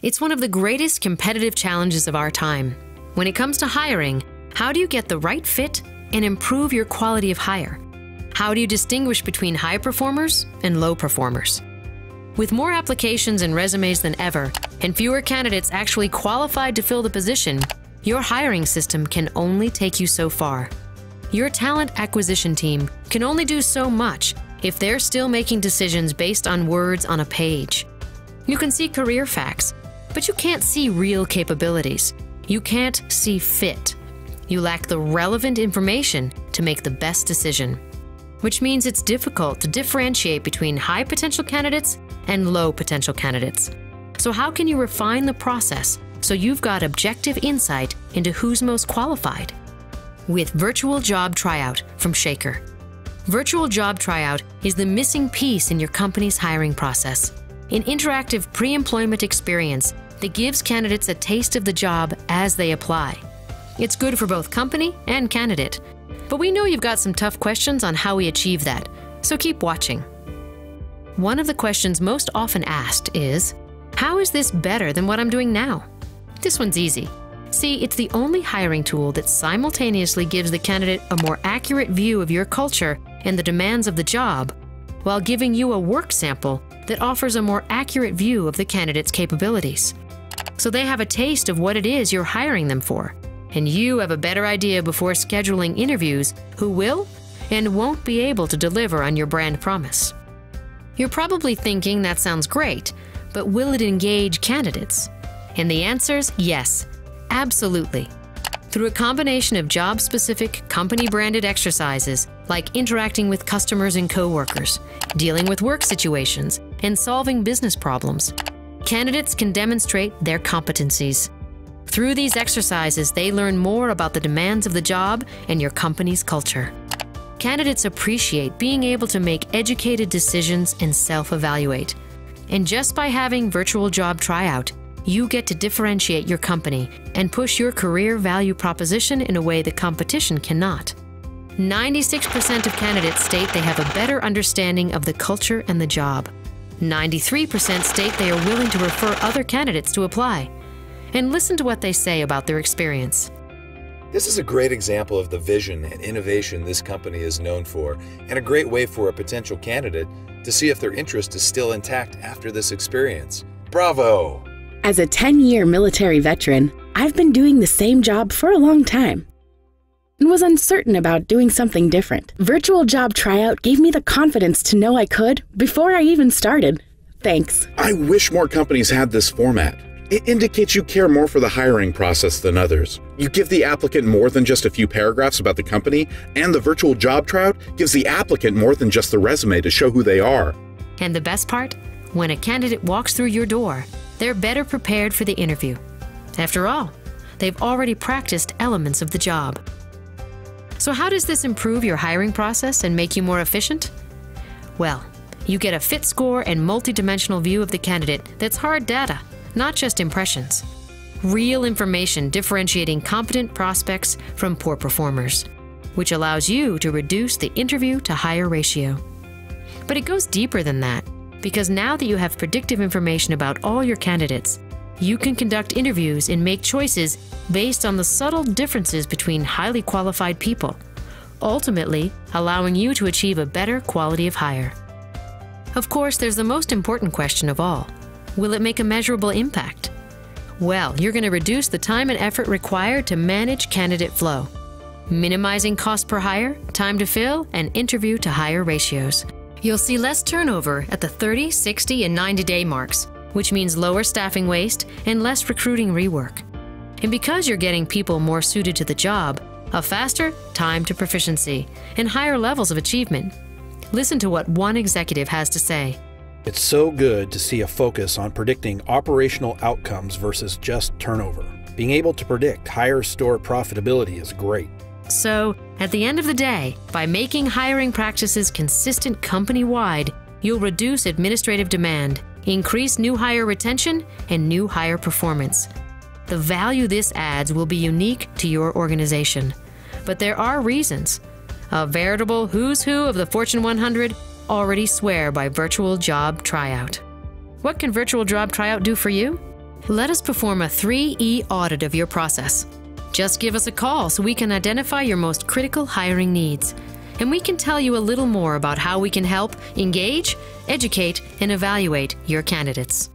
It's one of the greatest competitive challenges of our time. When it comes to hiring, how do you get the right fit and improve your quality of hire? How do you distinguish between high performers and low performers? With more applications and resumes than ever, and fewer candidates actually qualified to fill the position, your hiring system can only take you so far. Your talent acquisition team can only do so much if they're still making decisions based on words on a page. You can see career facts, but you can't see real capabilities. You can't see fit. You lack the relevant information to make the best decision, which means it's difficult to differentiate between high potential candidates and low potential candidates. So how can you refine the process so you've got objective insight into who's most qualified? With Virtual Job Tryout from Shaker. Virtual Job Tryout is the missing piece in your company's hiring process, an interactive pre-employment experience that gives candidates a taste of the job as they apply. It's good for both company and candidate, but we know you've got some tough questions on how we achieve that, so keep watching. One of the questions most often asked is, how is this better than what I'm doing now? This one's easy. See, it's the only hiring tool that simultaneously gives the candidate a more accurate view of your culture and the demands of the job, while giving you a work sample that offers a more accurate view of the candidate's capabilities. So they have a taste of what it is you're hiring them for, and you have a better idea before scheduling interviews who will and won't be able to deliver on your brand promise. You're probably thinking that sounds great, but will it engage candidates? And the answer's yes. Absolutely. Through a combination of job-specific, company-branded exercises like interacting with customers and coworkers, dealing with work situations, and solving business problems, candidates can demonstrate their competencies. Through these exercises, they learn more about the demands of the job and your company's culture. Candidates appreciate being able to make educated decisions and self-evaluate. And just by having Virtual Job Tryout, you get to differentiate your company and push your career value proposition in a way the competition cannot. 96% of candidates state they have a better understanding of the culture and the job. 93% state they are willing to refer other candidates to apply. And listen to what they say about their experience. This is a great example of the vision and innovation this company is known for, and a great way for a potential candidate to see if their interest is still intact after this experience. Bravo! As a 10-year military veteran, I've been doing the same job for a long time and was uncertain about doing something different. Virtual Job Tryout gave me the confidence to know I could before I even started. Thanks. I wish more companies had this format. It indicates you care more for the hiring process than others. You give the applicant more than just a few paragraphs about the company, and the Virtual Job Tryout gives the applicant more than just the resume to show who they are. And the best part? When a candidate walks through your door, they're better prepared for the interview. After all, they've already practiced elements of the job. So how does this improve your hiring process and make you more efficient? Well, you get a fit score and multidimensional view of the candidate that's hard data, not just impressions. Real information differentiating competent prospects from poor performers, which allows you to reduce the interview to hire ratio. But it goes deeper than that, because now that you have predictive information about all your candidates, you can conduct interviews and make choices based on the subtle differences between highly qualified people, ultimately allowing you to achieve a better quality of hire. Of course, there's the most important question of all. Will it make a measurable impact? Well, you're going to reduce the time and effort required to manage candidate flow, minimizing cost per hire, time to fill, and interview to hire ratios. You'll see less turnover at the 30, 60, and 90-day marks, which means lower staffing waste and less recruiting rework. And because you're getting people more suited to the job, a faster time to proficiency and higher levels of achievement. Listen to what one executive has to say. It's so good to see a focus on predicting operational outcomes versus just turnover. Being able to predict higher store profitability is great. So, at the end of the day, by making hiring practices consistent company-wide, you'll reduce administrative demand, increase new hire retention, and new hire performance. The value this adds will be unique to your organization. But there are reasons. A veritable who's who of the Fortune 100 already swear by Virtual Job Tryout. What can Virtual Job Tryout do for you? Let us perform a 3E audit of your process. Just give us a call so we can identify your most critical hiring needs. And we can tell you a little more about how we can help engage, educate, and evaluate your candidates.